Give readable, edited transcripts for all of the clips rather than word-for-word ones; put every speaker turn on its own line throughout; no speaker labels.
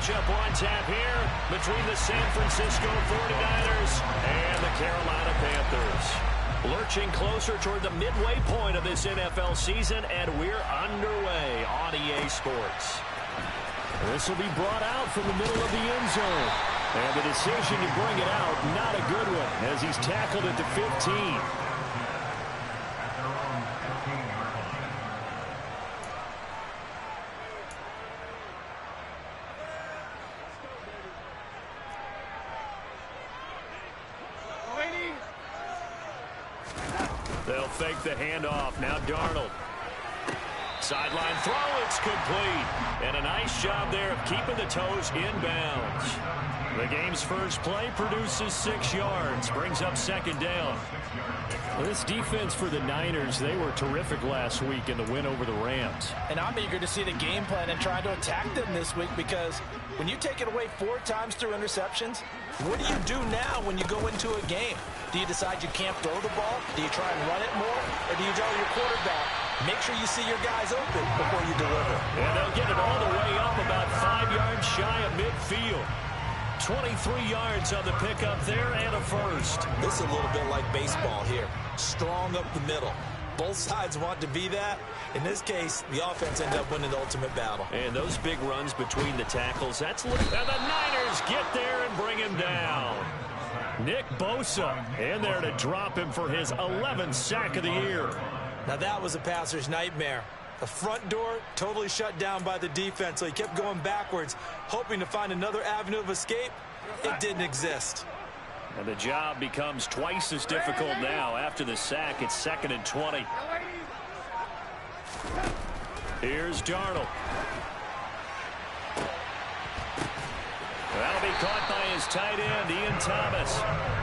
matchup on tap here between the San Francisco 49ers and the Carolina Panthers. Lurching closer toward the midway point of this NFL season, and we're underway on EA Sports. This will be brought out from the middle of the end zone. And the decision to bring it out, not a good one, as he's tackled at the 15. They'll fake the handoff. Now Darnold. Sideline throw, it's complete. And a nice job there of keeping the toes inbounds. The game's first play produces 6 yards, brings up second down. Well, this defense for the Niners, they were terrific last week in the win over the Rams.
And I'm eager to see the game plan and try to attack them this week, because when you take it away 4 times through interceptions, what do you do now when you go into a game? Do you decide you can't throw the ball? Do you try and run it more? Or do you tell your quarterback, make sure you see your guys open before you deliver?
And they'll get it all the way up about 5 yards shy of midfield. 23 yards on the pickup there and a first.
This is a little bit like baseball here. Strong up the middle. Both sides want to be that. In this case, the offense ended up winning the ultimate battle.
And those big runs between the tackles, that's... And the Niners get there and bring him down. Nick Bosa in there to drop him for his 11th sack of the year.
Now that was a passer's nightmare. The front door totally shut down by the defense, so he kept going backwards, hoping to find another avenue of escape. It didn't exist.
And the job becomes twice as difficult now. After the sack, it's 2nd and 20. Here's Darnold. That'll be caught by his tight end, Ian Thomas.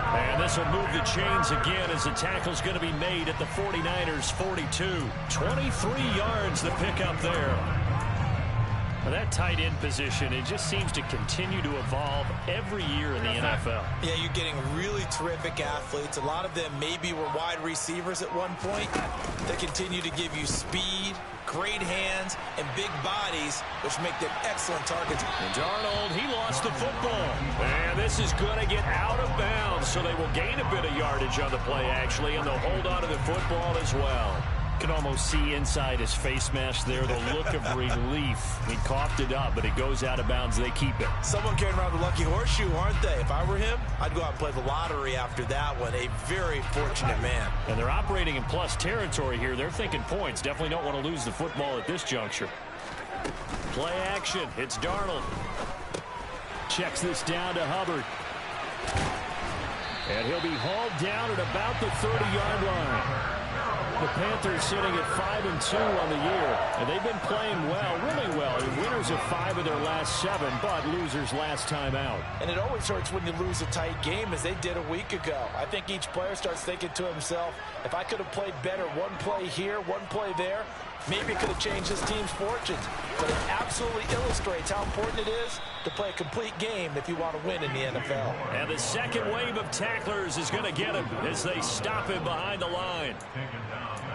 And this will move the chains again as the tackle's going to be made at the 49ers' 42. 23 yards the pickup there. Well, that tight end position, it just seems to continue to evolve every year in the NFL.
Yeah, you're getting really terrific athletes. A lot of them maybe were wide receivers at one point. They continue to give you speed, great hands, and big bodies, which make them excellent targets.
And Darnold, he lost the football. And this is going to get out of bounds, so they will gain a bit of yardage on the play, actually, and they'll hold on to the football as well. You can almost see inside his face mask there the look of relief. He coughed it up, but it goes out of bounds. They keep it.
Someone carrying around the lucky horseshoe, aren't they? If I were him, I'd go out and play the lottery after that one. A very fortunate man.
And they're operating in plus territory here. They're thinking points. Definitely don't want to lose the football at this juncture. Play action. It's Darnold. Checks this down to Hubbard. And he'll be hauled down at about the 30-yard line. The Panthers sitting at 5-2 on the year, and they've been playing well, really well. They're winners of 5 of their last 7, but losers last time out.
And it always hurts when you lose a tight game, as they did a week ago. I think each player starts thinking to himself, if I could have played better one play here, one play there, maybe it could have changed this team's fortunes. But it absolutely illustrates how important it is to play a complete game if you want to win in the NFL.
And the second wave of tacklers is going to get him as they stop him behind the line.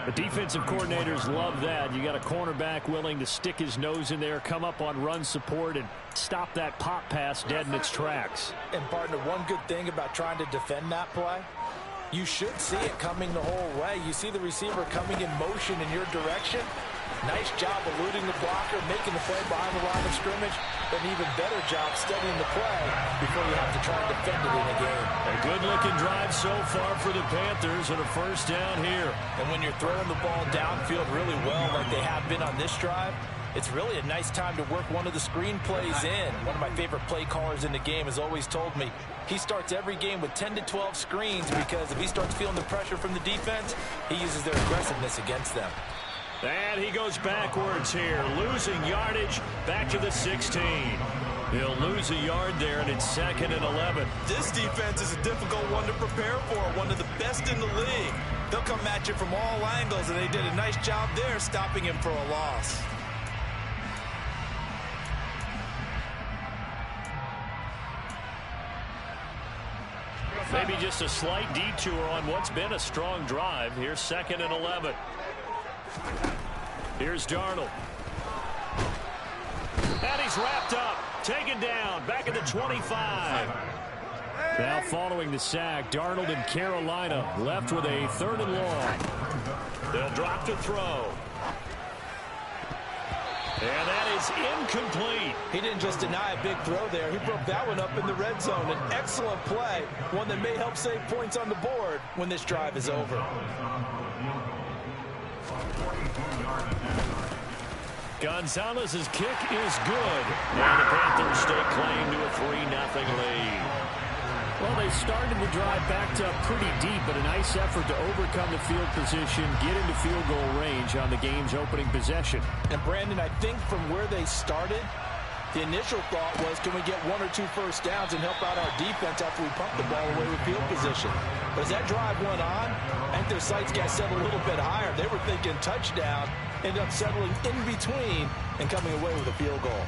The defensive coordinators love that. You got a cornerback willing to stick his nose in there, come up on run support, and stop that pop pass dead in its tracks.
And, partner, one good thing about trying to defend that play, you should see it coming the whole way. You see the receiver coming in motion in your direction. Nice job eluding the blocker, making the play behind the line of scrimmage. An even better job studying the play before you have to try and defend it in a game.
A good-looking drive so far for the Panthers and a first down here.
And when you're throwing the ball downfield really well like they have been on this drive, it's really a nice time to work one of the screen plays in. One of my favorite play callers in the game has always told me he starts every game with 10 to 12 screens, because if he starts feeling the pressure from the defense, he uses their aggressiveness against them.
And he goes backwards here, losing yardage back to the 16. He'll lose a yard there, and it's 2nd and 11.
This defense is a difficult one to prepare for, one of the best in the league. They'll come at you from all angles, and they did a nice job there stopping him for a loss.
Maybe just a slight detour on what's been a strong drive. Here's 2nd and 11. Here's Darnold. And he's wrapped up. Taken down, back at the 25. Now following the sack, Darnold and Carolina left with a 3rd and long. They'll drop to throw. And that is incomplete.
He didn't just deny a big throw there. He broke that one up in the red zone. An excellent play, one that may help save points on the board when this drive is over.
Gonzalez's kick is good. And the Panthers stake claim to a 3-0 lead. Well, they started the drive backed up pretty deep, but a nice effort to overcome the field position, get into field goal range on the game's opening possession.
And, Brandon, I think from where they started, the initial thought was, can we get 1 or 2 first downs and help out our defense after we pump the ball away with field position? But as that drive went on, I think their sights got set a little bit higher. They were thinking touchdown, ended up settling in between and coming away with a field goal.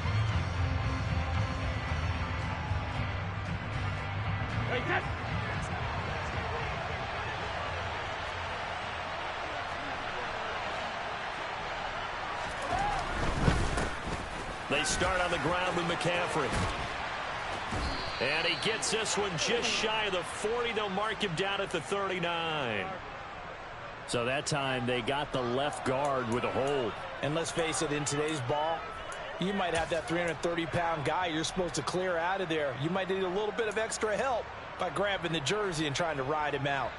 They start on the ground with McCaffrey. And he gets this one just shy of the 40. They'll mark him down at the 39. So that time they got the left guard with a hold.
And let's face it, in today's ball, you might have that 330-pound guy you're supposed to clear out of there. You might need a little bit of extra help by grabbing the jersey and trying to ride him out.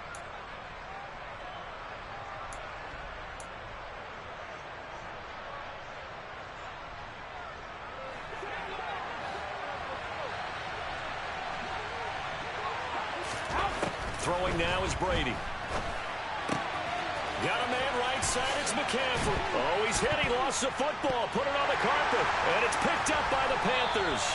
Throwing now is Brady. Got a man right side, it's McCaffrey. Oh, he's hit, he lost the football, put it on the carpet, and it's picked up by the Panthers.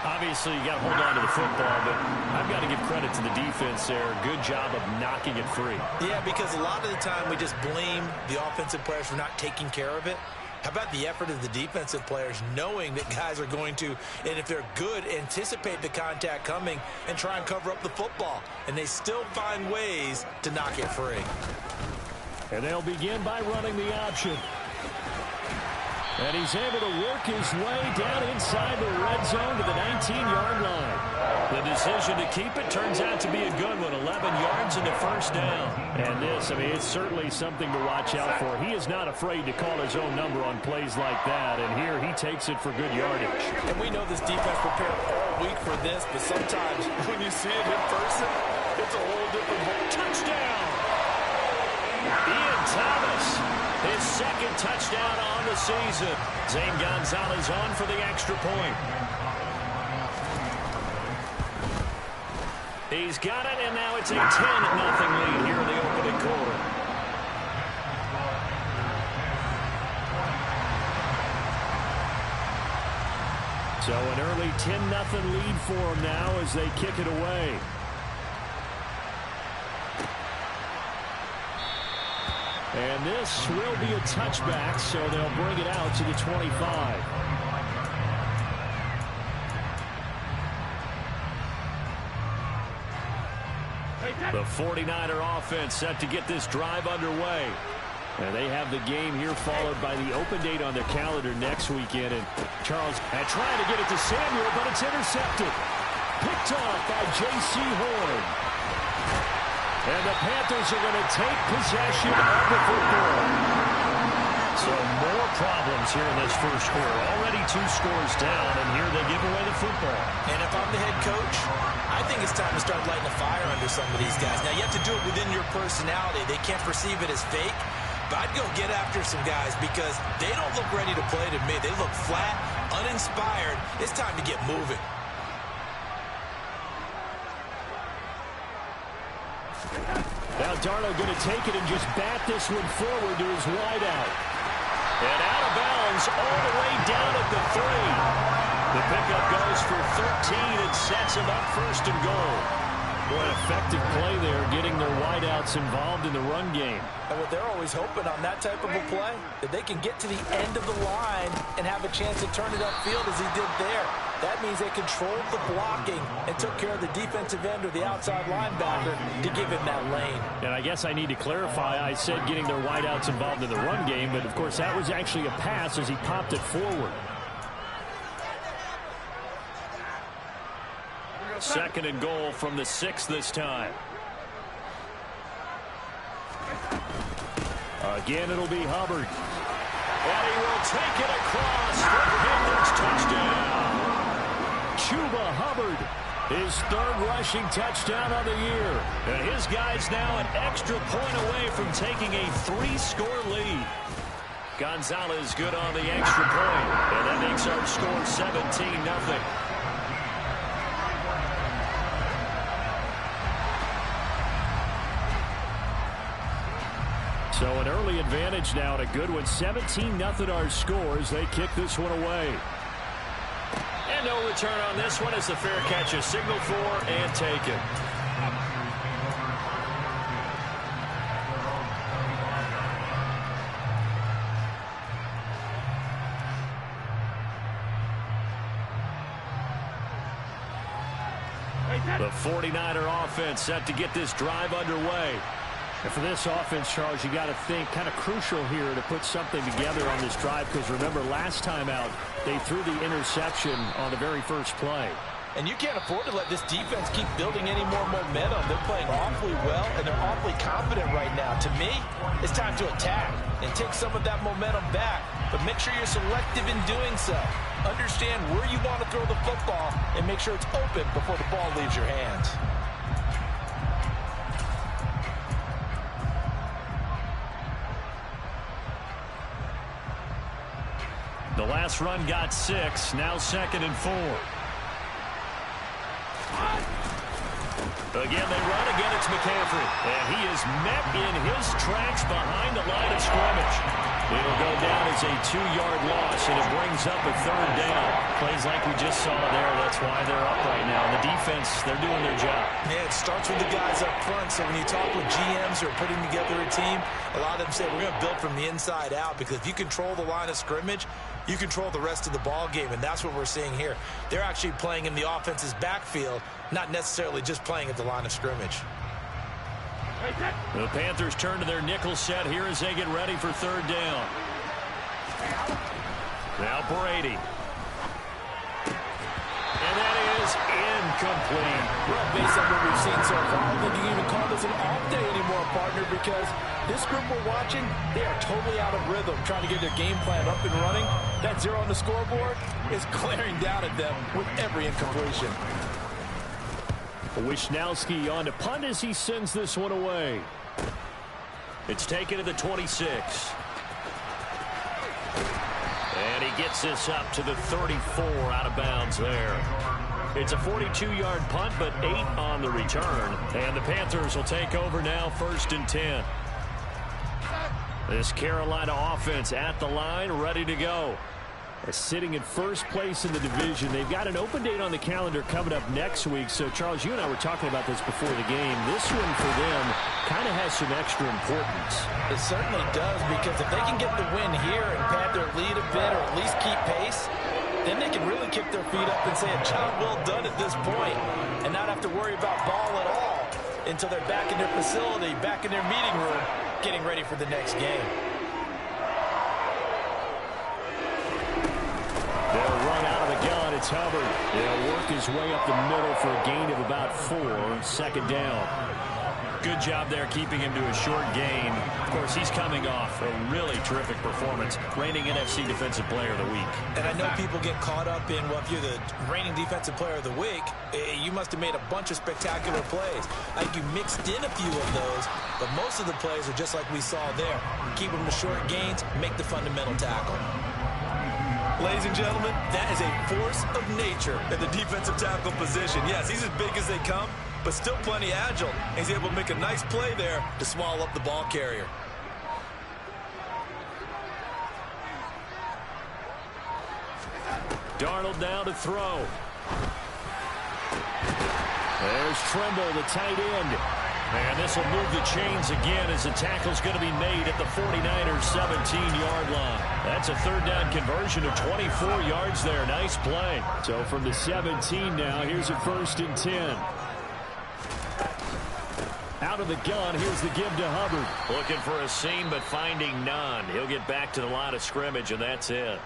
Obviously, you got to hold on to the football, but I've got to give credit to the defense there. Good job of knocking it free.
Yeah, because a lot of the time we just blame the offensive players for not taking care of it. How about the effort of the defensive players knowing that guys are going to, and if they're good, anticipate the contact coming and try and cover up the football. And they still find ways to knock it free.
And they'll begin by running the option. And he's able to work his way down inside the red zone to the 19-yard line. The decision to keep it turns out to be a good one. 11 yards and the first down. And this, I mean, it's certainly something to watch out for. He is not afraid to call his own number on plays like that. And here he takes it for good yardage.
And we know this defense prepared all week for this, but sometimes when you see it in person, it's a whole different ball.
Touchdown! Ian Thomas, his second touchdown on the season. Zane Gonzalez on for the extra point. He's got it, and now it's a 10-0 lead here in the opening quarter. So an early 10-0 lead for them now as they kick it away. And this will be a touchback, so they'll bring it out to the 25. The 49er offense set to get this drive underway. And they have the game here followed by the open date on their calendar next weekend. And Charles trying to get it to Samuel, but it's intercepted. Picked off by J.C. Horn. And the Panthers are going to take possession of the football. So more problems here in this first quarter. Already 2 scores down, and here they give away the football.
And if I'm the head coach, I think it's time to start lighting a fire under some of these guys. Now, you have to do it within your personality. They can't perceive it as fake. But I'd go get after some guys because they don't look ready to play to me. They look flat, uninspired. It's time to get moving.
Now Darnold going to take it and just bat this one forward to his wideout. And out of bounds all the way down at the 3. The pickup goes for 13 and sets him up first and goal. Boy, an effective play there, getting their wideouts involved in the run game.
And what they're always hoping on that type of a play, that they can get to the end of the line and have a chance to turn it upfield as he did there. That means they controlled the blocking and took care of the defensive end or the outside linebacker to give him that lane.
And I guess I need to clarify, I said getting their wideouts involved in the run game, but of course that was actually a pass as he popped it forward. 2nd and goal from the 6 this time. Again, it'll be Hubbard. And he will take it across for the Panthers touchdown. Chuba Hubbard, his 3rd rushing touchdown of the year. And his guys now an extra point away from taking a 3-score lead. Gonzalez good on the extra point. And that makes our score 17-0. So an early advantage now, and a good one. 17-0 our score as they kick this one away. And no return on this one as the fair catch is signaled for and taken. The 49er offense set to get this drive underway. And for this offense, Charles, you got to think kind of crucial here to put something together on this drive, because remember last time out they threw the interception on the very first play.
And you can't afford to let this defense keep building any more momentum. They're playing awfully well, and they're awfully confident right now. To me, it's time to attack and take some of that momentum back. But make sure you're selective in doing so. Understand where you want to throw the football and make sure it's open before the ball leaves your hands.
The last run got 6. Now 2nd and 4. Again, they run. Again, it's McCaffrey. And he is met in his tracks behind the line of scrimmage. It'll go down as a 2-yard loss, and it brings up a 3rd down. Plays like we just saw there. That's why they're up right now. The defense, they're doing their job.
Yeah, it starts with the guys up front. So when you talk with GMs who are putting together a team, a lot of them say we're going to build from the inside out, because if you control the line of scrimmage, you control the rest of the ball game, and that's what we're seeing here. They're actually playing in the offense's backfield, not necessarily just playing at the line of scrimmage.
The Panthers turn to their nickel set here as they get ready for 3rd down. Now Brady. And that is incomplete.
Well, based on what we've seen so far, I don't think you can even call this an off day anymore, partner, because this group we're watching, they are totally out of rhythm, trying to get their game plan up and running. That 0 on the scoreboard is glaring down at them with every incompletion.
Wisnowski on to punt as he sends this one away. It's taken to the 26. And he gets this up to the 34, out of bounds there. It's a 42-yard punt, but 8 on the return. And the Panthers will take over now, 1st and 10. This Carolina offense at the line, ready to go. Sitting in 1st place in the division. They've got an open date on the calendar coming up next week. So, Charles, you and I were talking about this before the game. This one for them kind of has some extra importance.
It certainly does, because if they can get the win here and pad their lead a bit, or at least keep pace, then they can really kick their feet up and say a job well done at this point, and not have to worry about ball at all until they're back in their facility, back in their meeting room, getting ready for the next game.
They'll run out of the gun. It's Hubbard. He'll work his way up the middle for a gain of about 4. 2nd down. Good job there keeping him to a short gain. Of course, he's coming off a really terrific performance. Reigning NFC Defensive Player of the Week.
And I know people get caught up in, well, if you're the reigning Defensive Player of the Week, you must have made a bunch of spectacular plays. I think you mixed in a few of those, but most of the plays are just like we saw there. Keep them to short gains, make the fundamental tackle. Ladies and gentlemen, that is a force of nature in the defensive tackle position. Yes, he's as big as they come, but still plenty agile. He's able to make a nice play there to swallow up the ball carrier.
Darnold now to throw. There's Trimble, the tight end. And this will move the chains again as the tackle's going to be made at the 49ers 17-yard line. That's a 3rd down conversion of 24 yards there. Nice play. So from the 17 now, here's a 1st and 10. Out of the gun, here's the give to Hubbard. Looking for a seam, but finding none. He'll get back to the line of scrimmage, and that's it.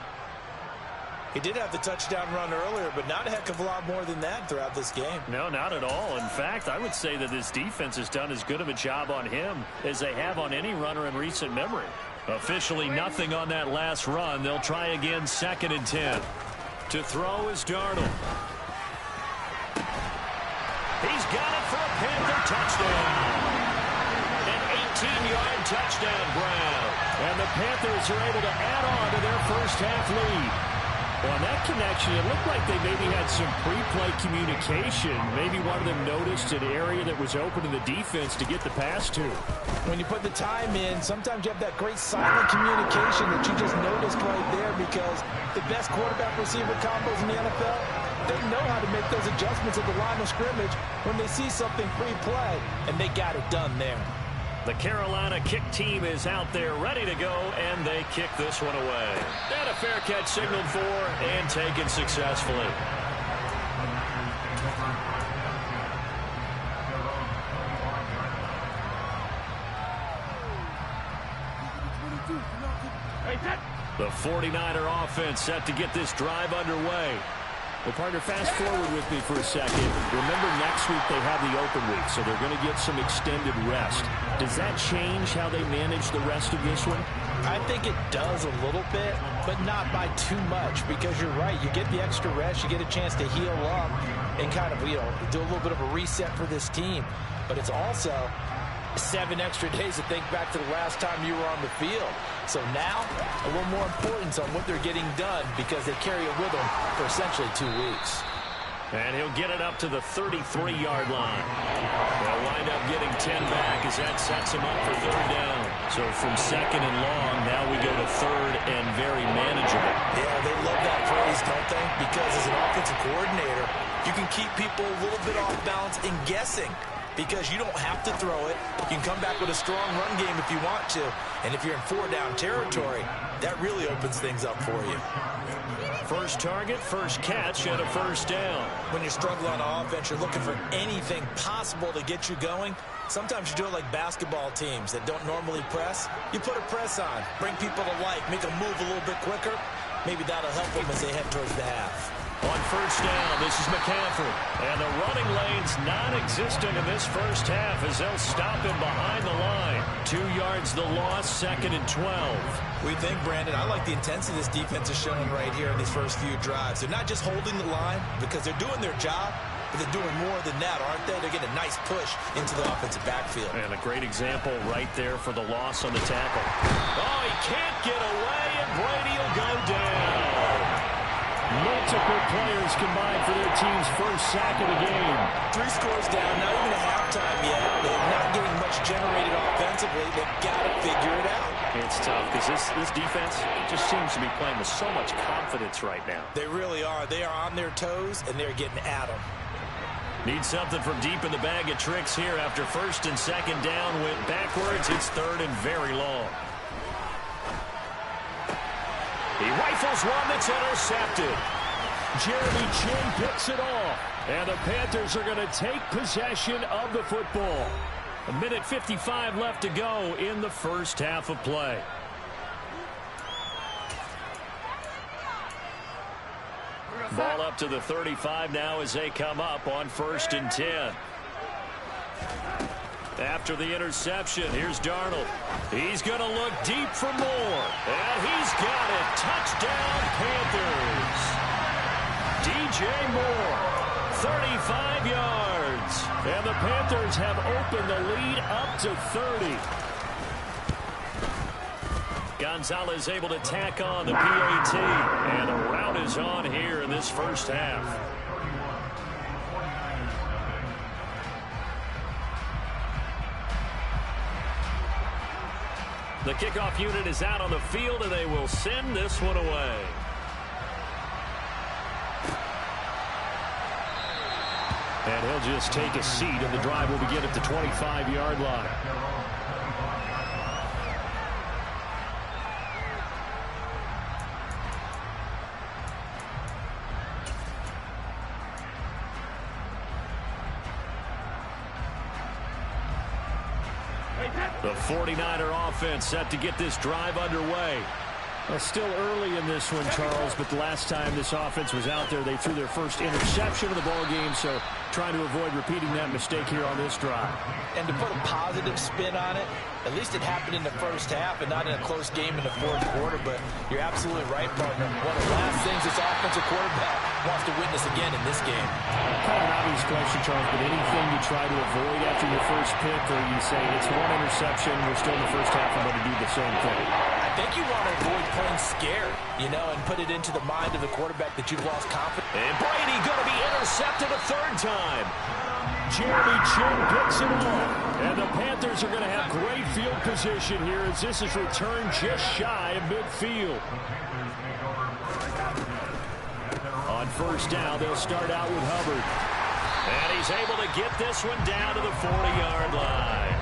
He did have the touchdown run earlier, but not a heck of a lot more than that throughout this game.
No, not at all. In fact, I would say that this defense has done as good of a job on him as they have on any runner in recent memory. Officially nothing on that last run. They'll try again, 2nd and 10. To throw is Darnold. He's got it for a Panther touchdown. An 18-yard touchdown, Brown. And the Panthers are able to add on to their first half lead. Well, on that connection, it looked like they maybe had some pre-play communication. Maybe one of them noticed an area that was open to the defense to get the pass to.
When you put the time in, sometimes you have that great silent communication that you just noticed right there, because the best quarterback-receiver combos in the NFL, they know how to make those adjustments at the line of scrimmage when they see something pre-play, and they got it done there.
The Carolina kick team is out there ready to go, and they kick this one away. And a fair catch signaled for and taken successfully. The 49er offense set to get this drive underway. Well, partner, fast forward with me for a second. Remember, next week they have the open week, so they're going to get some extended rest. Does that change how they manage the rest of this one?
I think it does a little bit, but not by too much, because you're right. You get the extra rest, you get a chance to heal up and kind of, do a little bit of a reset for this team. But it's also 7 extra days to think back to the last time you were on the field. So now, a little more importance on what they're getting done, because they carry it with them for essentially 2 weeks.
And he'll get it up to the 33-yard line. They'll wind up getting 10 back as that sets him up for 3rd down. So from 2nd and long, now we go to 3rd and very manageable.
Yeah, they love that phrase, don't they? Because as an offensive coordinator, you can keep people a little bit off balance and guessing, because you don't have to throw it. You can come back with a strong run game if you want to. And if you're in 4-down territory, that really opens things up for you.
First target, first catch, and a 1st down.
When you're struggling on offense, you're looking for anything possible to get you going. Sometimes you do it like basketball teams that don't normally press. You put a press on, bring people to life, make them move a little bit quicker. Maybe that'll help them as they head towards the half.
On 1st down, this is McCaffrey. And the running lane's non-existent in this first half as they'll stop him behind the line. 2 yards the loss, 2nd and 12.
We think, Brandon, I like the intensity this defense is showing right here in these first few drives. They're not just holding the line because they're doing their job, but they're doing more than that, aren't they? They're getting a nice push into the offensive backfield.
And a great example right there for the loss on the tackle. Oh, he can't get away, and Brady will go down. Multiple players combined for their team's first sack of the game.
3 scores down, not even a halftime yet. They're not getting much generated offensively. They've got to figure it out.
It's tough because this defense just seems to be playing with so much confidence right now.
They really are. They are on their toes, and they're getting at them.
Need something from deep in the bag of tricks here after 1st and 2nd down. Went backwards. It's 3rd and very long. He rifles one that's intercepted. Jeremy Chin picks it off. And the Panthers are going to take possession of the football. 1:55 left to go in the first half of play. Ball up to the 35 now as they come up on 1st and 10. After the interception, here's Darnold. He's going to look deep for more. And he's got it. Touchdown, Panthers. DJ Moore, 35 yards. And the Panthers have opened the lead up to 30. Gonzalez able to tack on the PAT. And the rout is on here in this first half. The kickoff unit is out on the field, and they will send this one away. And he'll just take a seat, and the drive will begin at the 25-yard line. The 49er offense set to get this drive underway. Well, still early in this one, Charles, but the last time this offense was out there, they threw their first interception of the ball game, so trying to avoid repeating that mistake here on this drive.
And to put a positive spin on it, at least it happened in the first half and not in a close game in the fourth quarter, but you're absolutely right, partner. One of the last things this offensive quarterback wants to witness again in this game.
Kind of an obvious question, Charles, but anything you try to avoid after your first pick, or you say it's one interception, we're still in the first half, I'm going to do the same thing?
I think you want to avoid playing scared, and put it into the mind of the quarterback that you've lost confidence.
And Brady going to be intercepted a third time. Jeremy Chin picks it off. And the Panthers are going to have great field position here as this is returned just shy of midfield. On first down, they'll start out with Hubbard. And he's able to get this one down to the 40-yard line.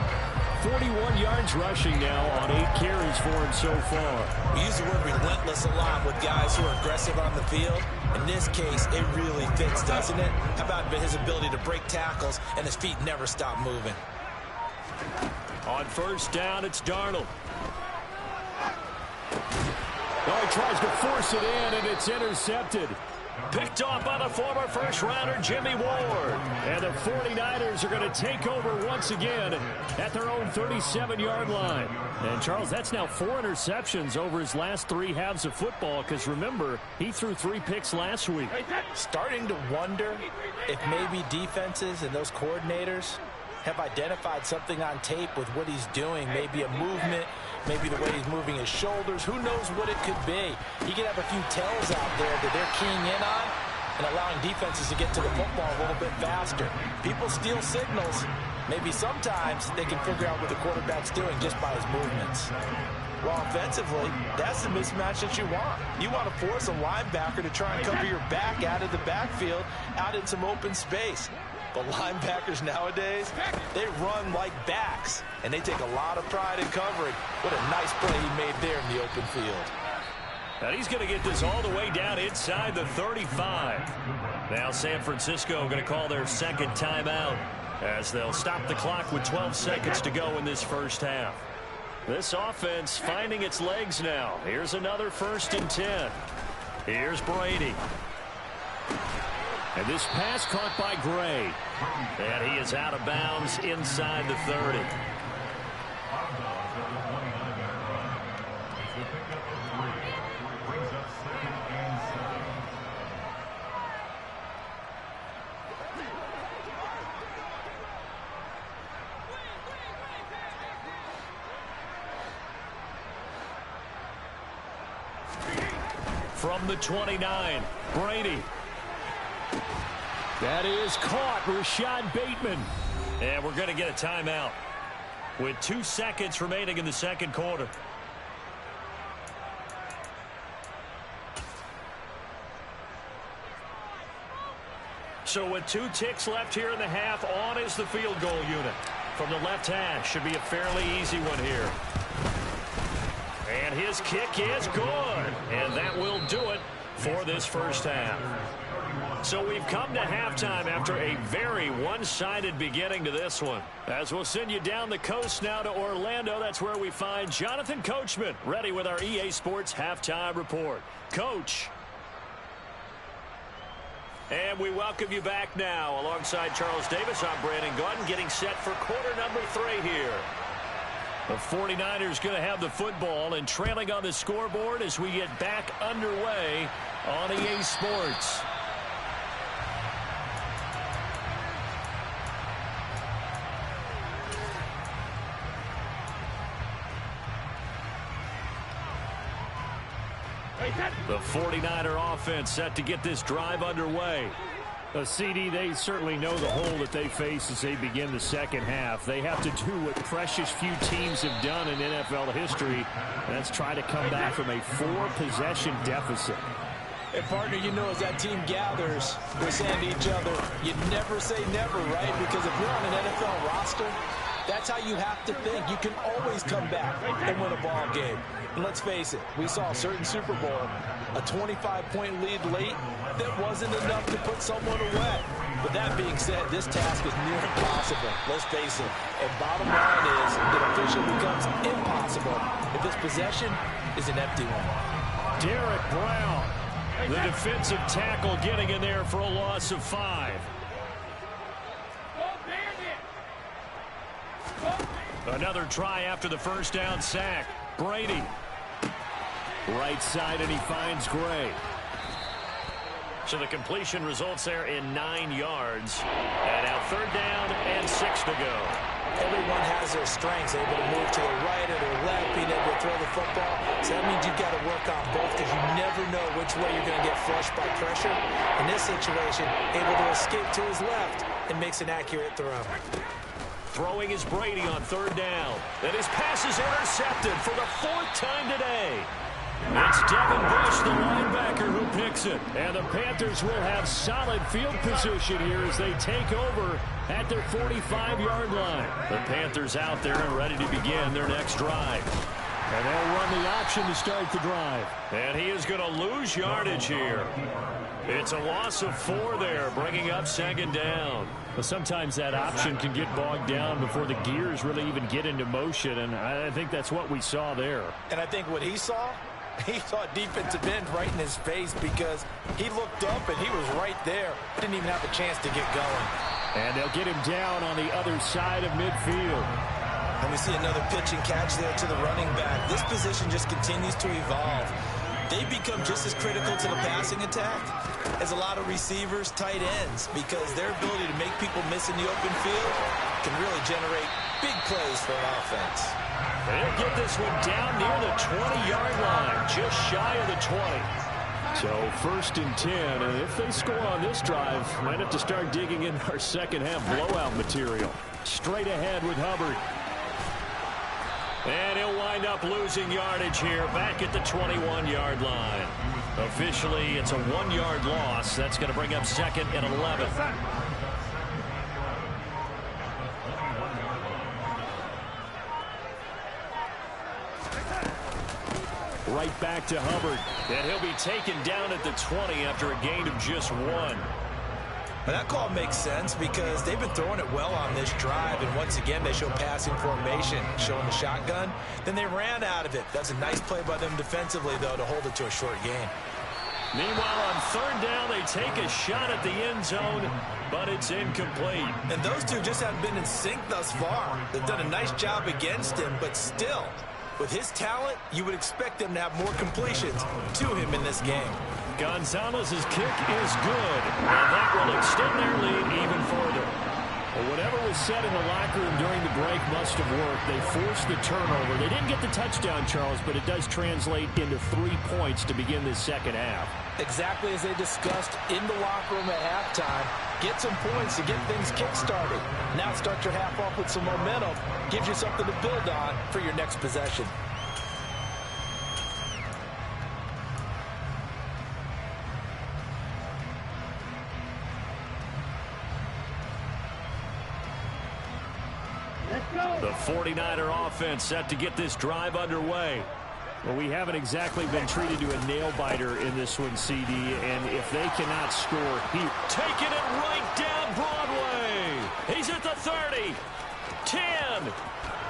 41 yards rushing now on 8 carries for him so far.
We use the word relentless a lot with guys who are aggressive on the field. In this case, it really fits, doesn't it? How about his ability to break tackles and his feet never stop moving?
On first down, it's Darnold. Oh, he tries to force it in, and it's intercepted. Picked off by the former first-rounder Jimmy Ward. And the 49ers are going to take over once again at their own 37-yard line. And, Charles, that's now 4 interceptions over his last 3 halves of football because, remember, he threw 3 picks last week.
Starting to wonder if maybe defenses and those coordinators have identified something on tape with what he's doing, maybe a movement, maybe the way he's moving his shoulders. Who knows what it could be? He could have a few tells out there that they're keying in on and allowing defenses to get to the football a little bit faster. People steal signals. Maybe sometimes they can figure out what the quarterback's doing just by his movements. Well, offensively, that's the mismatch that you want. You want to force a linebacker to try and cover your back out of the backfield, out in some open space. But linebackers nowadays, they run like backs, and they take a lot of pride in covering. What a nice play he made there in the open field.
And he's going to get this all the way down inside the 35. Now San Francisco going to call their second timeout as they'll stop the clock with 12 seconds to go in this first half. This offense finding its legs now. Here's another 1st and 10. Here's Brady. And this pass caught by Gray. And he is out of bounds inside the 30. From the 29, Brady. That is caught, Rashad Bateman. And we're going to get a timeout with 2 seconds remaining in the second quarter. So with 2 ticks left here in the half, on is the field goal unit. From the left hash, should be a fairly easy one here. And his kick is good. And that will do it for this first half. So we've come to halftime after a very one-sided beginning to this one. As we'll send you down the coast now to Orlando, that's where we find Jonathan Coachman ready with our EA Sports Halftime Report. Coach. And we welcome you back now. Alongside Charles Davis, I'm Brandon Gordon, getting set for quarter number 3 here. The 49ers going to have the football and trailing on the scoreboard as we get back underway on EA Sports. The 49er offense set to get this drive underway. CD, they certainly know the hole that they face as they begin the second half. They have to do what precious few teams have done in NFL history, and that's try to come back from a 4-possession deficit.
And, partner, as that team gathers, we're saying to each other, you never say never, right? Because if you're on an NFL roster, that's how you have to think. You can always come back and win a ball game. And let's face it, we saw a certain Super Bowl, a 25-point lead late that wasn't enough to put someone away. But that being said, this task is near impossible. Let's face it. And bottom line is, it officially becomes impossible if this possession is an empty one.
Derek Brown, the defensive tackle, getting in there for a loss of 5. Another try after the first down sack. Brady. Right side, and he finds Gray. So the completion results there in 9 yards. And now 3rd down and 6 to go.
Everyone has their strengths, able to move to the right or the left, being able to throw the football. So that means you've got to work on both because you never know which way you're going to get flushed by pressure. In this situation, able to escape to his left and makes an accurate throw.
Throwing is Brady on 3rd down. And his pass is intercepted for the 4th time today. It's Devin Bush, the linebacker, who picks it. And the Panthers will have solid field position here as they take over at their 45-yard line. The Panthers out there and ready to begin their next drive. And they'll run the option to start the drive. And he is going to lose yardage here. It's a loss of 4 there, bringing up 2nd down. Well, sometimes that option can get bogged down before the gears really even get into motion, and I think that's what we saw there.
And I think what he saw a defensive end right in his face because he looked up and he was right there. Didn't even have a chance to get going.
And they'll get him down on the other side of midfield.
And we see another pitch and catch there to the running back. This position just continues to evolve. They become just as critical to the passing attack as a lot of receivers, tight ends, because their ability to make people miss in the open field can really generate big plays for an offense.
They'll get this one down near the 20-yard line, just shy of the 20. So 1st and 10, and if they score on this drive, might have to start digging in our second-half blowout material. Straight ahead with Hubbard. And he'll wind up losing yardage here back at the 21-yard line. Officially, it's a 1-yard loss. That's going to bring up 2nd and 11. Right back to Hubbard. And he'll be taken down at the 20 after a gain of just 1.
But that call makes sense because they've been throwing it well on this drive, and once again they show passing formation, showing the shotgun. Then they ran out of it. That's a nice play by them defensively, though, to hold it to a short gain.
Meanwhile, on 3rd down, they take a shot at the end zone, but it's incomplete.
And those two just haven't been in sync thus far. They've done a nice job against him, but still, with his talent, you would expect them to have more completions to him in this game.
Gonzalez's kick is good, and that will extend their lead even further. Well, whatever was said in the locker room during the break must have worked. They forced the turnover. They didn't get the touchdown, Charles, but it does translate into 3 points to begin this second half.
Exactly as they discussed in the locker room at halftime. Get some points to get things kick-started. Now start your half off with some momentum. Gives you something to build on for your next possession.
The 49er offense set to get this drive underway. Well, we haven't exactly been treated to a nail-biter in this one, CD, and if they cannot score here. Taking it right down Broadway. He's at the 30. 10.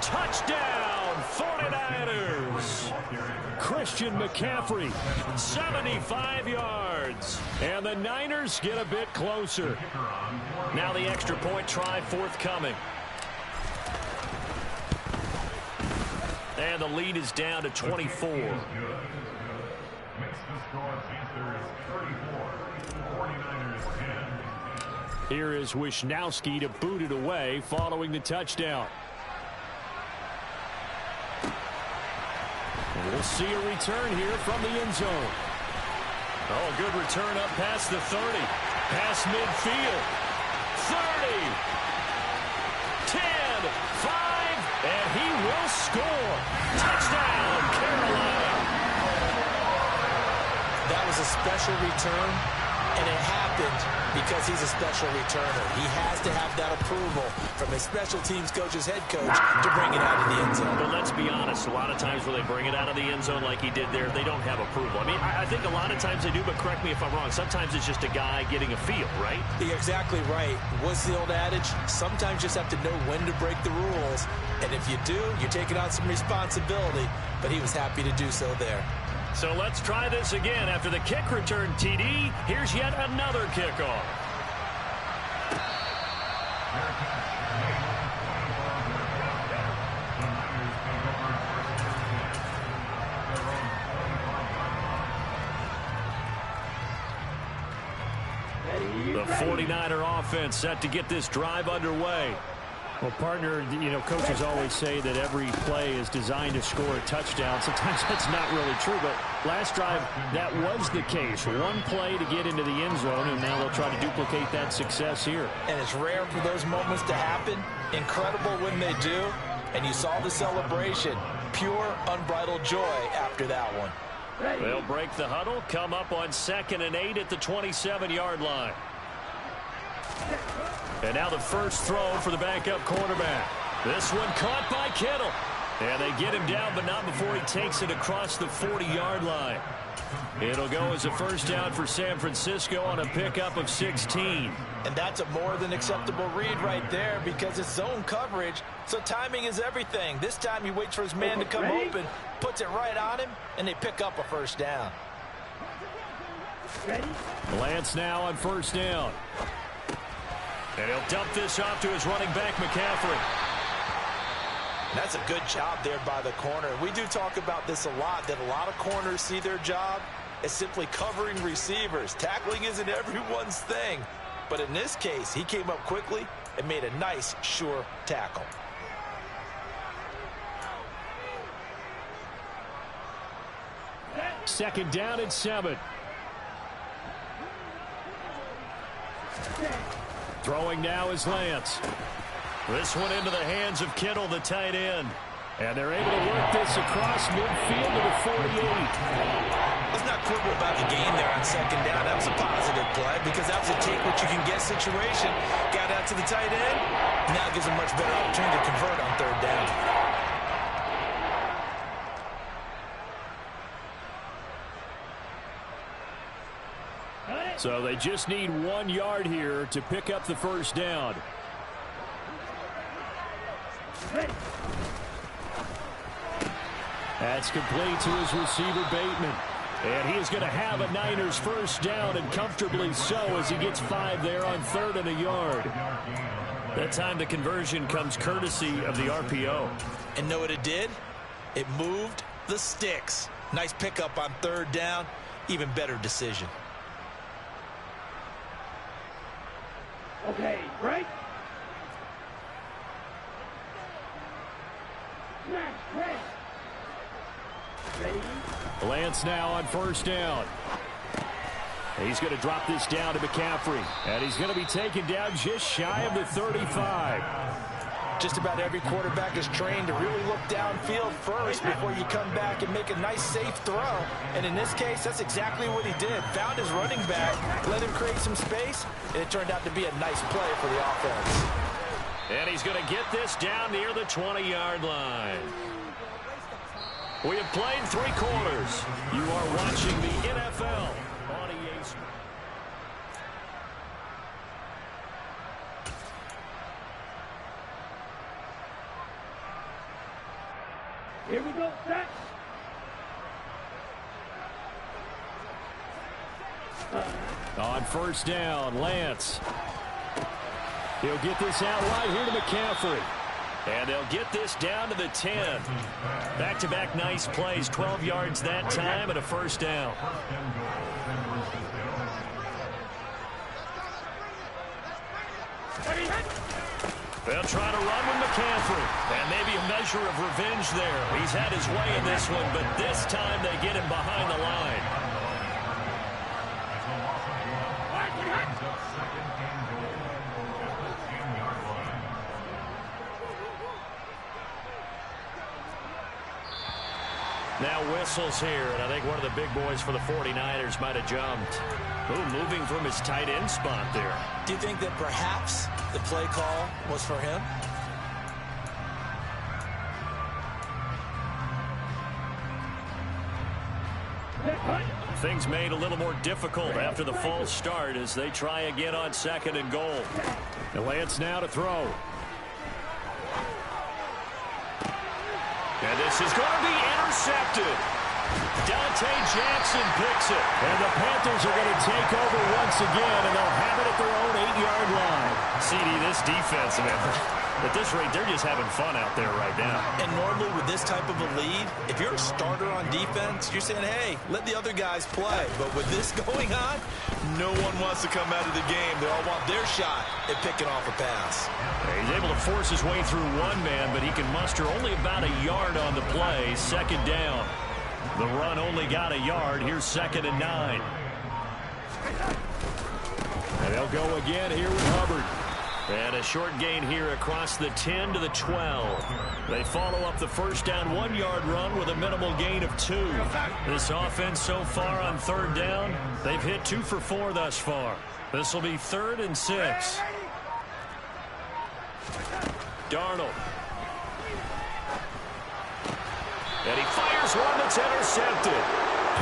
Touchdown, 49ers. Christian McCaffrey, 75 yards. And the Niners get a bit closer. Now the extra point try forthcoming. And the lead is down to 24. Here is Wisnowski to boot it away following the touchdown. And we'll see a return here from the end zone. Oh, good return up past the 30. Past midfield. 30. 10. 5. And he will score. Touchdown, Carolina.
That was a special return, and it happened because he's a special returner. He has to have that approval from his special teams coach's head coach to bring it out of the end zone.
But let's be honest, a lot of times when they bring it out of the end zone like he did there, they don't have approval. I mean, I think a lot of times they do, but correct me if I'm wrong. Sometimes it's just a guy getting a feel, right?
You're exactly right. What's the old adage? Sometimes you just have to know when to break the rules. And if you do, you're taking on some responsibility. But he was happy to do so there.
So let's try this again. After the kick return TD, here's yet another kickoff. The 49er offense set to get this drive underway.
Well, partner, coaches always say that every play is designed to score a touchdown. Sometimes that's not really true, but last drive, that was the case. One play to get into the end zone, and now they'll try to duplicate that success here.
And it's rare for those moments to happen. Incredible when they do. And you saw the celebration. Pure, unbridled joy after that one.
They'll break the huddle, come up on 2nd and 8 at the 27-yard line. And now the first throw for the backup quarterback. This one caught by Kittle. And they get him down, but not before he takes it across the 40-yard line. It'll go as a first down for San Francisco on a pickup of 16.
And that's a more than acceptable read right there because it's zone coverage, so timing is everything. This time he waits for his man to come open, puts it right on him, and they pick up a first down.
Lance now on first down. And he'll dump this off to his running back, McCaffrey.
That's a good job there by the corner. We do talk about this a lot, that a lot of corners see their job as simply covering receivers. Tackling isn't everyone's thing. But in this case, he came up quickly and made a nice, sure tackle.
Second down and 7. Throwing now is Lance. This one into the hands of Kittle, the tight end. And they're able to work this across midfield to the 48.
Let's not quibble about the game there on second down. That was a positive play because that was a take-what-you-can-get situation. Got out to the tight end. Now gives a much better opportunity to convert on third down.
So they just need 1 yard here to pick up the first down. That's complete to his receiver, Bateman. And he is going to have a Niners first down, and comfortably so as he gets 5 there on 3rd and a yard. That time the conversion comes courtesy of the RPO.
And know what it did? It moved the sticks. Nice pickup on 3rd down. Even better decision.
Okay, right? Ready?
Lance now on first down. He's going to drop this down to McCaffrey. And he's going to be taken down just shy of the 35.
Just about every quarterback is trained to really look downfield first before you come back and make a nice, safe throw. And in this case, that's exactly what he did. Found his running back, let him create some space, and it turned out to be a nice play for the offense.
And he's going to get this down near the 20-yard line. We have played 3 quarters. You are watching the NFL on EA Sports.
Here we go, set.
On first down, Lance. He'll get this out right here to McCaffrey. And they'll get this down to the 10. Back-to-back nice plays, 12 yards that time and a first down. They'll try to run with McCaffrey. And maybe a measure of revenge there. He's had his way in this one, but this time they get him behind the line. Now whistles here, and I think one of the big boys for the 49ers might have jumped. Ooh, moving from his tight end spot there.
Do you think that perhaps the play call was for him?
Things made a little more difficult after the false start as they try again on 2nd and goal. And Lance now to throw. And this is going to be intercepted. Dante Jackson picks it.
And the Panthers are going to take over once again, and they'll have it at their own 8-yard line.
CD, this defense, man, at this rate, they're just having fun out there right now.
And normally with this type of a lead, if you're a starter on defense, you're saying, hey, let the other guys play. But with this going on, no one wants to come out of the game. They all want their shot at picking off a pass.
He's able to force his way through one man, but he can muster only about a yard on the play. Second down. The run only got a yard. Here's 2nd and 9.
And they'll go again here with Hubbard.
And a short gain here across the 10 to the 12. They follow up the first down 1-yard run with a minimal gain of 2. This offense so far on 3rd down, they've hit 2 for 4 thus far. This will be 3rd and 6. Darnold. And he fires one that's intercepted.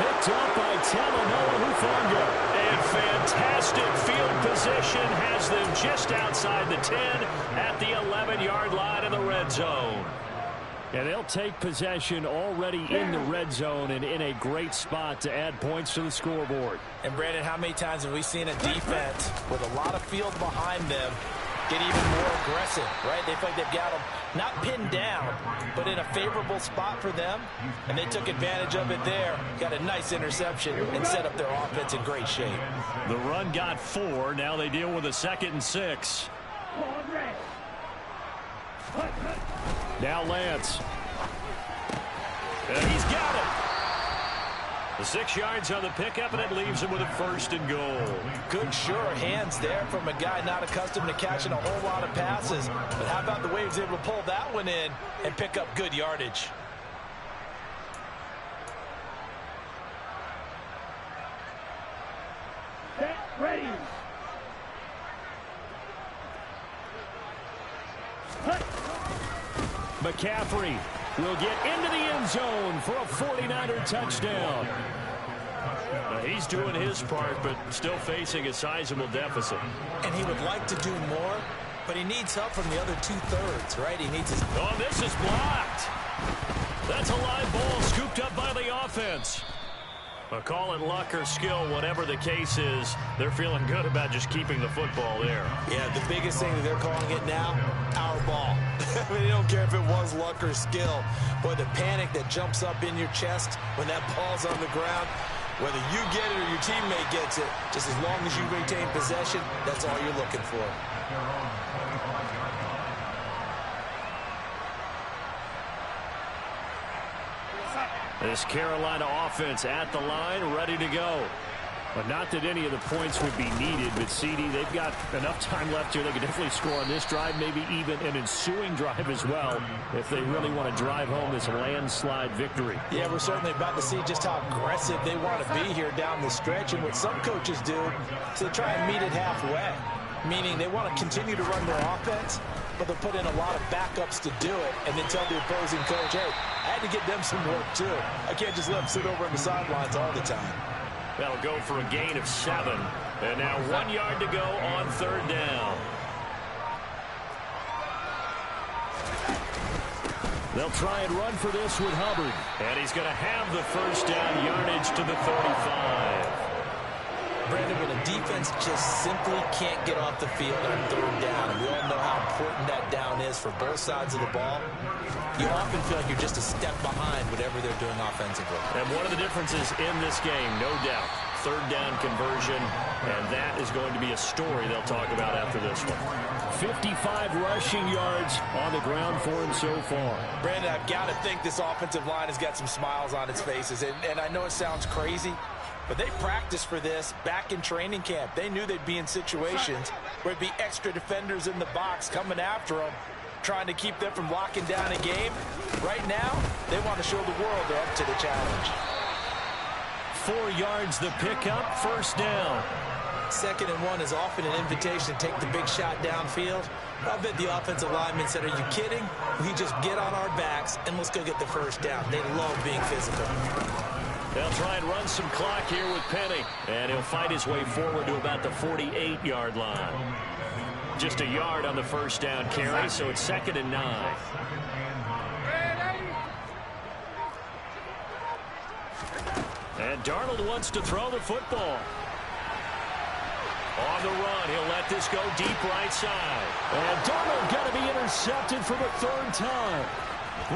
Picked up by Talanoa Hufanga.
And fantastic field position has them just outside the 10 at the 11-yard line in the red zone.
And they'll take possession already in the red zone and in a great spot to add points to the scoreboard.
And Brandon, how many times have we seen a defense with a lot of field behind them get even more aggressive, right? They feel like they've got them not pinned down, but in a favorable spot for them, and they took advantage of it there. Got a nice interception and set up their offense in great shape.
The run got 4. Now they deal with a 2nd and 6.
Now Lance.
And he's got it. The 6 yards on the pickup, and it leaves him with a 1st and goal.
Good, sure hands there from a guy not accustomed to catching a whole lot of passes. But how about the way he was able to pull that one in and pick up good yardage?
Get ready.
McCaffrey will get into the end zone for a 49er touchdown.
He's doing his part, but still facing a sizable deficit.
And he would like to do more, but he needs help from the other 2/3, right? He needs his...
Oh, this is blocked. That's a live ball scooped up by the offense. Call it luck or skill, whatever the case is, they're feeling good about just keeping the football there.
Yeah, the biggest thing that they're calling it now, our ball. I mean, they don't care if it was luck or skill. Boy, the panic that jumps up in your chest when that ball's on the ground, whether you get it or your teammate gets it, just as long as you retain possession, that's all you're looking for.
This Carolina offense at the line, ready to go.
But not that any of the points would be needed, but CD, they've got enough time left here. They could definitely score on this drive, maybe even an ensuing drive as well, if they really want to drive home this landslide victory.
Yeah, we're certainly about to see just how aggressive they want to be here down the stretch. And what some coaches do is they try and meet it halfway, meaning they want to continue to run their offense, but they'll put in a lot of backups to do it and then tell the opposing coach, hey, I had to get them some work too. I can't just let them sit over on the sidelines all the time.
That'll go for a gain of 7. And now 1 yard to go on 3rd down.
They'll try and run for this with Hubbard.
And he's going to have the 1st down yardage to the 35.
Brandon, when a defense just simply can't get off the field on 3rd down, and we all know how important that down is for both sides of the ball, you often feel like you're just a step behind whatever they're doing offensively.
And one of the differences in this game, no doubt, 3rd down conversion, and that is going to be a story they'll talk about after this one.
55 rushing yards on the ground for him so far.
Brandon, I've got to think this offensive line has got some smiles on its faces, and I know it sounds crazy, but they practiced for this back in training camp. They knew they'd be in situations where it'd be extra defenders in the box coming after them, trying to keep them from locking down a game. Right now, they want to show the world they're up to the challenge.
4 yards the pickup, 1st down.
2nd and 1 is often an invitation to take the big shot downfield. I bet the offensive lineman said, are you kidding? We just get on our backs and let's go get the 1st down. They love being physical.
They'll try and run some clock here with Penny. And he'll fight his way forward to about the 48-yard line. Just a yard on the 1st down carry, so it's 2nd and 9. And Darnold wants to throw the football. On the run, he'll let this go deep right side.
And Darnold got to be intercepted for the third time.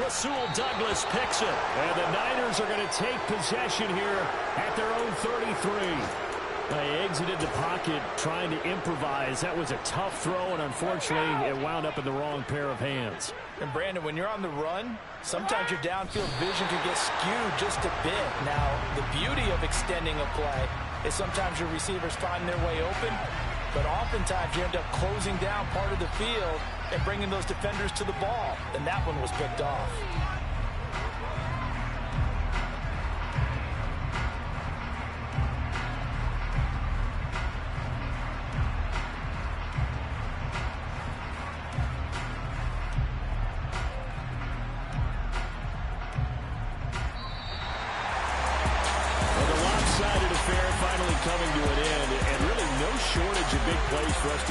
Rasul Douglas picks it.
And the Niners are going to take possession here at their own 33. They exited the pocket trying to improvise. That was a tough throw, and unfortunately, it wound up in the wrong pair of hands.
And, Brandon, when you're on the run, sometimes your downfield vision can get skewed just a bit. Now, the beauty of extending a play is sometimes your receivers find their way open, but oftentimes you end up closing down part of the field and bringing those defenders to the ball. And that one was picked off.
Coming to an end, and really no shortage of big plays for us to